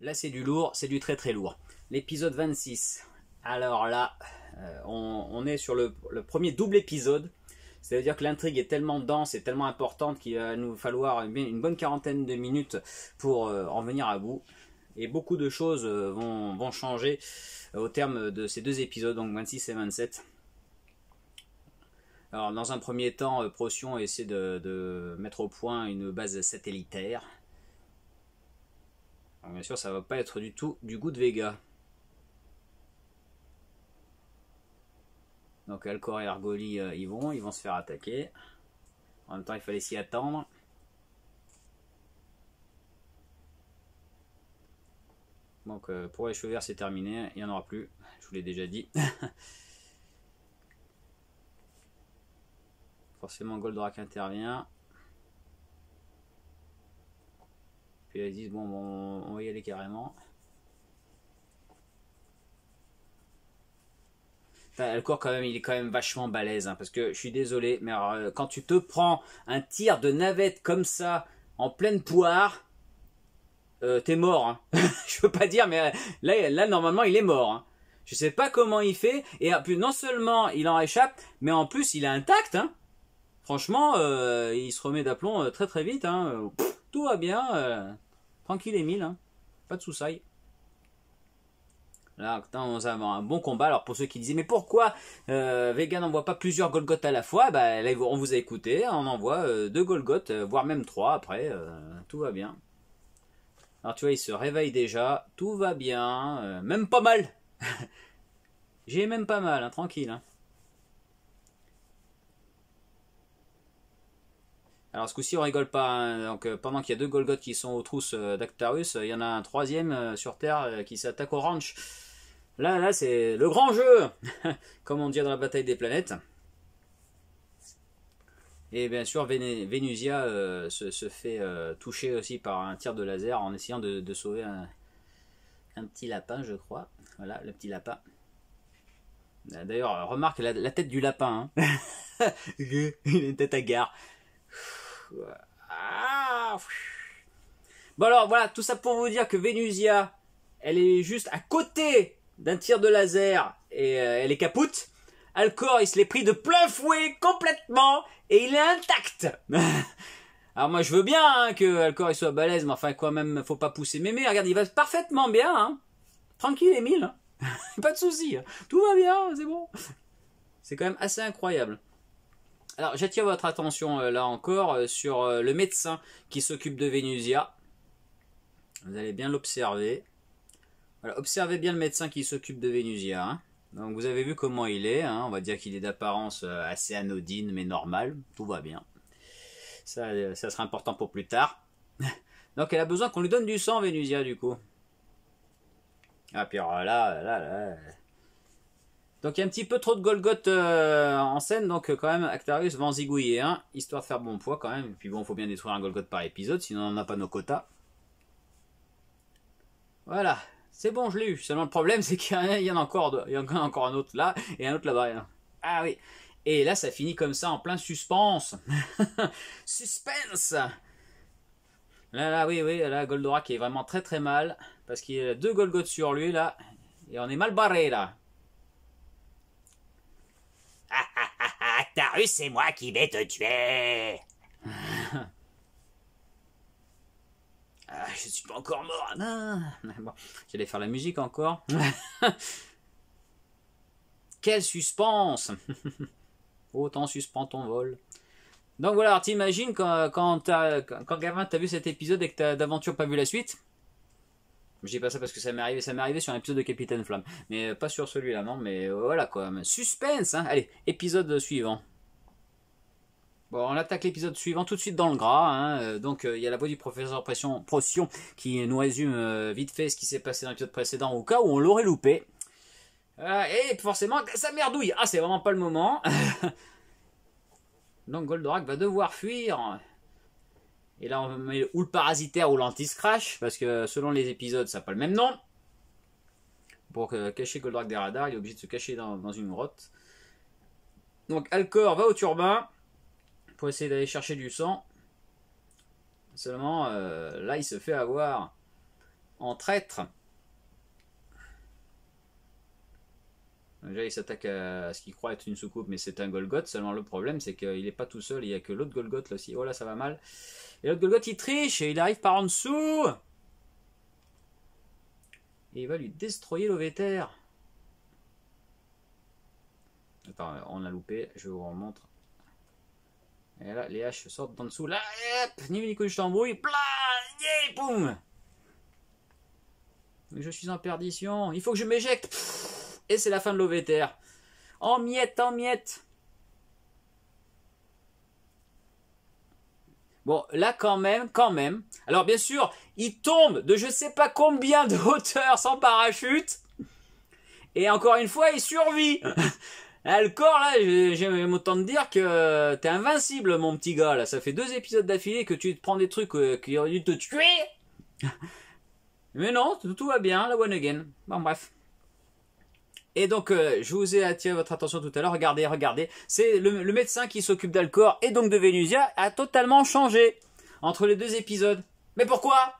Là c'est du lourd, c'est du très très lourd. L'épisode 26. Alors là, on est sur le premier double épisode. C'est-à-dire que l'intrigue est tellement dense et tellement importante qu'il va nous falloir une bonne quarantaine de minutes pour en venir à bout. Et beaucoup de choses vont changer au terme de ces deux épisodes, donc 26 et 27. Alors dans un premier temps, Procyon essaie de mettre au point une base satellitaire. Alors, bien sûr, ça va pas être du tout du goût de Vega. Donc Alcor et Argoli ils vont se faire attaquer. En même temps, il fallait s'y attendre. Donc pour les cheveux verts, c'est terminé. Il n'y en aura plus. Je vous l'ai déjà dit. Forcément, Goldorak intervient. Puis ils disent bon, on va y aller carrément. Alcor quand même, il est quand même vachement balèze, hein, parce que je suis désolé, mais alors, quand tu te prends un tir de navette comme ça en pleine poire, t'es mort. Hein. Je peux pas dire, mais là normalement il est mort. Hein. Je sais pas comment il fait, et puis non seulement il en échappe, mais en plus il est intact. Hein. Franchement, il se remet d'aplomb très très vite. Hein. Tout va bien, tranquille Emile, hein. Pas de soucis. Là, on va avoir un bon combat. Alors pour ceux qui disaient mais pourquoi Vega n'envoie pas plusieurs Golgoth à la fois, bah, là, on vous a écouté, on envoie 2 Golgoth, voire même 3 après, tout va bien. Alors tu vois, il se réveille déjà, tout va bien, même pas mal. J'ai même pas mal, hein, tranquille. Hein. Alors ce coup-ci on rigole pas, hein. Donc pendant qu'il y a 2 Golgoth qui sont aux trousses d'Actarus, il y en a un troisième sur Terre qui s'attaque au ranch. Là c'est le grand jeu, comme on dit dans la bataille des planètes. Et bien sûr Venusia se fait toucher aussi par un tir de laser en essayant de sauver un petit lapin, je crois. Voilà, le petit lapin. D'ailleurs, remarque la tête du lapin. Hein. Il a une tête à gare. Bon alors voilà, tout ça pour vous dire que Venusia, elle est juste à côté d'un tir de laser et elle est capoute. Alcor, il se l'est pris de plein fouet complètement et il est intact. Alors moi je veux bien hein, que Alcor il soit balèze, mais enfin quand même faut pas pousser mémé. Regarde, il va parfaitement bien. Hein. Tranquille Emile, hein. Pas de soucis, hein. Tout va bien, c'est bon. C'est quand même assez incroyable. Alors j'attire votre attention là encore sur le médecin qui s'occupe de Venusia. Vous allez bien l'observer. Voilà, observez bien le médecin qui s'occupe de Venusia. Hein. Donc vous avez vu comment il est. Hein. On va dire qu'il est d'apparence assez anodine mais normale. Tout va bien. Ça sera important pour plus tard. Donc elle a besoin qu'on lui donne du sang Venusia du coup. Ah puis alors là. Donc il y a un petit peu trop de Golgoth en scène, donc quand même Actarus va en zigouiller un, histoire de faire bon poids quand même. Et puis bon, il faut bien détruire un Golgoth par épisode, sinon on n'a pas nos quotas. Voilà, c'est bon, je l'ai eu. Seulement le problème, c'est qu'il y en a encore un autre là, et un autre là-bas. Ah oui, et là ça finit comme ça, en plein suspense. Suspense. Là, oui, là, Goldorak est vraiment très très mal, parce qu'il y a 2 Golgoth sur lui là, et on est mal barré là. Actarus, c'est moi qui vais te tuer. Je suis pas encore mort. Non. Bon, j'allais faire la musique encore. Quel suspense. Autant suspend ton vol. Donc voilà, t'imagines quand Gavin t'as vu cet épisode et que t'as d'aventure pas vu la suite. Je dis pas ça parce que ça m'est arrivé sur un épisode de Capitaine Flamme. Mais pas sur celui-là, non, mais voilà quoi. Suspense, hein. Allez, épisode suivant. Bon, on attaque l'épisode suivant tout de suite dans le gras. Hein. Donc il y a la voix du professeur Procyon qui nous résume vite fait ce qui s'est passé dans l'épisode précédent au cas où on l'aurait loupé. Et forcément, ça merdouille. Ah, c'est vraiment pas le moment. Donc Goldorak va devoir fuir. Et là, on met ou le parasitaire ou l'anti-scratch, parce que selon les épisodes, ça n'a pas le même nom. Pour cacher Goldorak des radars, il est obligé de se cacher dans une grotte. Donc Alcor va au turbin pour essayer d'aller chercher du sang. Seulement, là, il se fait avoir en traître. Déjà, il s'attaque à ce qu'il croit être une soucoupe, mais c'est un Golgoth. Seulement, le problème, c'est qu'il n'est pas tout seul. Il n'y a que l'autre Golgoth là aussi. Oh là, ça va mal. Et l'autre Golgoth, il triche et il arrive par en dessous. Et il va lui destroyer l'Ovéter. Attends, on a loupé. Je vous remontre. Et là, les haches sortent d'en dessous. Là, hop, ni ni je t'embrouille. Plah, yeah, boum. Mais je suis en perdition. Il faut que je m'éjecte. Et c'est la fin de l'Ovéter. En miettes, en miettes. Bon, là quand même. Alors bien sûr, il tombe de je sais pas combien de hauteur sans parachute. Et encore une fois, il survit. Le corps là, j'aime autant te dire que t'es invincible mon petit gars là. Ça fait 2 épisodes d'affilée que tu te prends des trucs qui auraient dû te tuer. Mais non, tout va bien, la one again. Bon bref. Et donc, je vous ai attiré votre attention tout à l'heure. Regardez. C'est le médecin qui s'occupe d'Alcor et donc de Vénusia a totalement changé entre les 2 épisodes. Mais pourquoi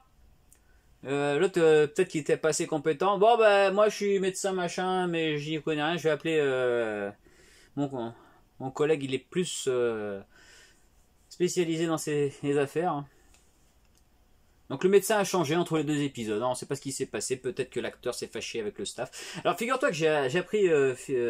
l'autre, peut-être qu'il était pas assez compétent. Bon, bah, moi, je suis médecin, machin, mais j'y connais rien. Je vais appeler mon collègue. Il est plus spécialisé dans les affaires. Hein. Donc le médecin a changé entre les 2 épisodes, on ne sait pas ce qui s'est passé, peut-être que l'acteur s'est fâché avec le staff. Alors figure-toi que j'ai appris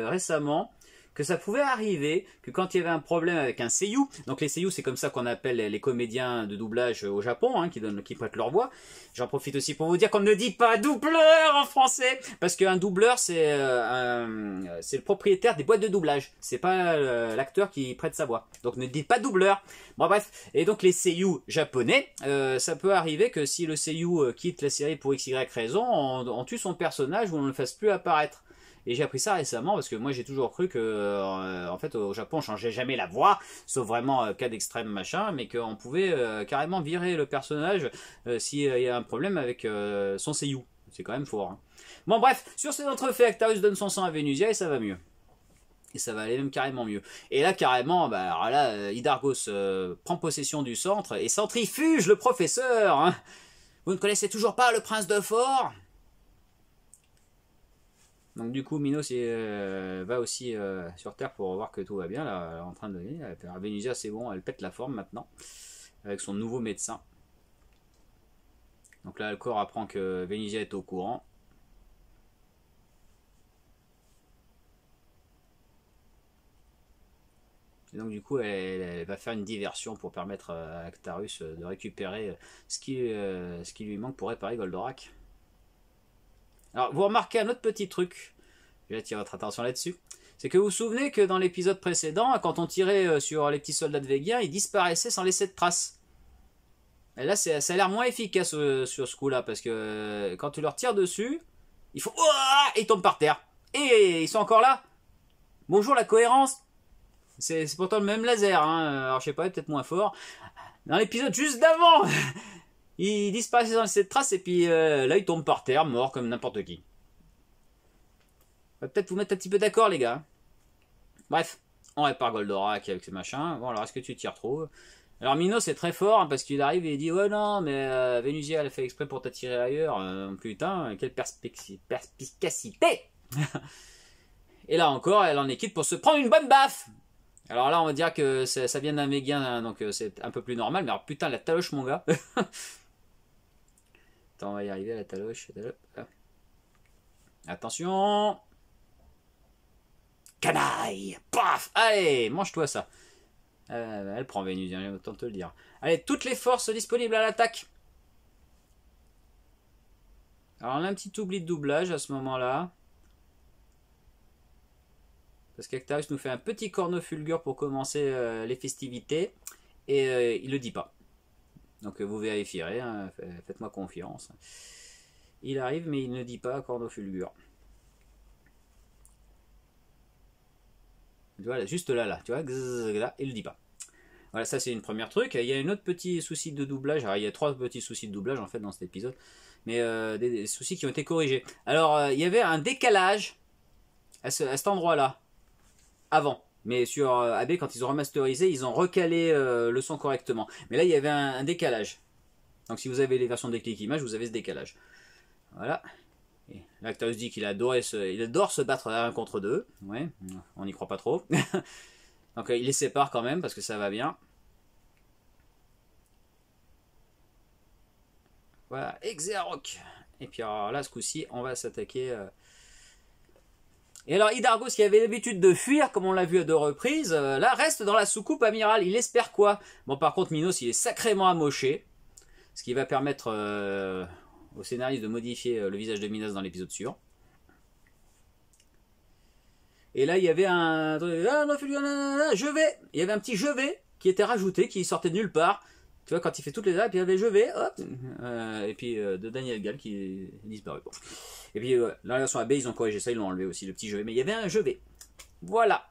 récemment que ça pouvait arriver que quand il y avait un problème avec un seiyuu, donc les seiyuu c'est comme ça qu'on appelle les comédiens de doublage au Japon, hein, qui prêtent leur voix. J'en profite aussi pour vous dire qu'on ne dit pas doubleur en français, parce qu'un doubleur c'est le propriétaire des boîtes de doublage, c'est pas l'acteur qui prête sa voix. Donc ne dites pas doubleur. Bon bref, et donc les seiyuu japonais, ça peut arriver que si le seiyuu quitte la série pour XY raison, on tue son personnage ou on ne le fasse plus apparaître. Et j'ai appris ça récemment parce que moi j'ai toujours cru que en fait au Japon on changeait jamais la voix, sauf vraiment cas d'extrême machin, mais qu'on pouvait carrément virer le personnage s'il y a un problème avec son seiyuu. C'est quand même fort. Hein. Bon bref, sur ces entrefaits, Actarus donne son sang à Vénusia et ça va mieux. Et ça va aller même carrément mieux. Et là carrément, bah, alors là, Hydargos prend possession du centre et centrifuge le professeur. Hein. Vous ne connaissez toujours pas le prince de Fort ? Donc du coup Minos va aussi sur Terre pour voir que tout va bien, là, elle est en train de venir. Vénusia c'est bon, elle pète la forme maintenant, avec son nouveau médecin. Donc là Alcor apprend que Vénusia est au courant. Et donc du coup elle va faire une diversion pour permettre à Actarus de récupérer ce qui lui manque pour réparer Goldorak. Alors, vous remarquez un autre petit truc, je vais attirer votre attention là-dessus, c'est que vous vous souvenez que dans l'épisode précédent, quand on tirait sur les petits soldats de Véguien, ils disparaissaient sans laisser de traces. Et là, ça a l'air moins efficace sur ce coup-là, parce que quand tu leur tires dessus, il faut... Oh, et ils tombent par terre. Et ils sont encore là. Bonjour la cohérence. C'est pourtant le même laser, hein. Alors je sais pas, peut-être moins fort. Dans l'épisode juste d'avant... Il disparaissait dans cette trace et puis là il tombe par terre, mort comme n'importe qui. On va peut-être vous mettre un petit peu d'accord les gars. Bref, on répare Goldorak avec ces machins. Bon alors est-ce que tu t'y retrouves? Alors Minos c'est très fort hein, parce qu'il arrive et il dit ouais non mais Vénusia elle a fait exprès pour t'attirer ailleurs. Putain, quelle perspicacité. Et là encore elle en est quitte pour se prendre une bonne baffe. Alors là on va dire que ça vient d'un Véguien hein, donc c'est un peu plus normal. Mais alors putain la taloche mon gars. Attends, on va y arriver à la taloche. Attention. Canaille. Paf. Allez, mange-toi ça. Elle prend Vénusia, autant te le dire. Allez, toutes les forces disponibles à l'attaque. Alors on a un petit oubli de doublage à ce moment-là. Parce qu'Actarus nous fait un petit cornofulgure pour commencer les festivités. Et il le dit pas. Donc vous vérifierez, hein, faites-moi confiance. Il arrive mais il ne dit pas cornofulgure. Voilà, juste là, tu vois, là, il le dit pas. Voilà, ça c'est une première truc. Il y a un autre petit souci de doublage. Alors il y a 3 petits soucis de doublage en fait dans cet épisode. Mais des soucis qui ont été corrigés. Alors il y avait un décalage à cet endroit-là. Avant. Mais sur AB, quand ils ont remasterisé, ils ont recalé le son correctement. Mais là, il y avait un décalage. Donc si vous avez les versions des clics images, vous avez ce décalage. Voilà. Et Lactaeus dit qu'il adore se battre à 1 contre 2. Ouais, on n'y croit pas trop. Donc il les sépare quand même parce que ça va bien. Voilà, Exerok. Et puis alors là, ce coup-ci, on va s'attaquer. Et alors Hydargos, qui avait l'habitude de fuir, comme on l'a vu à 2 reprises, là reste dans la soucoupe amiral. Il espère quoi? Bon, par contre, Minos, il est sacrément amoché. Ce qui va permettre au scénariste de modifier le visage de Minos dans l'épisode suivant. Et là, il y avait un... Je vais. Il y avait un petit je vais qui était rajouté, qui sortait de nulle part. Tu vois, quand il fait toutes les dates, puis il y avait je vais, hop. Et puis de Daniel Gall qui est disparu. Bon. Et puis dans la version AB, ils ont corrigé ça, ils l'ont enlevé aussi, le petit je vais. Mais il y avait un je vais. Voilà.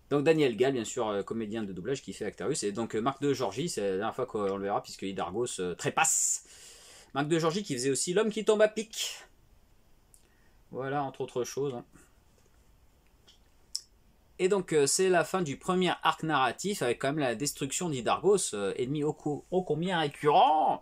Donc Daniel Gall, bien sûr, comédien de doublage qui fait Actarus. Et donc Marc de Georgie, c'est la dernière fois qu'on le verra, puisque Hydargos trépasse. Marc de Georgie qui faisait aussi L'homme qui tombe à pic. Voilà, entre autres choses. Et donc c'est la fin du premier arc narratif avec quand même la destruction d'Hydargos, ennemi ô combien récurrent.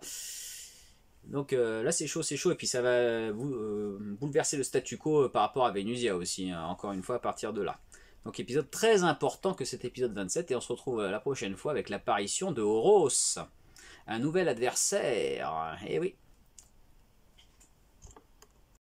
Donc là c'est chaud, et puis ça va bouleverser le statu quo par rapport à Venusia aussi, hein, encore une fois à partir de là. Donc épisode très important que cet épisode 27, et on se retrouve la prochaine fois avec l'apparition de Horos, un nouvel adversaire, et oui.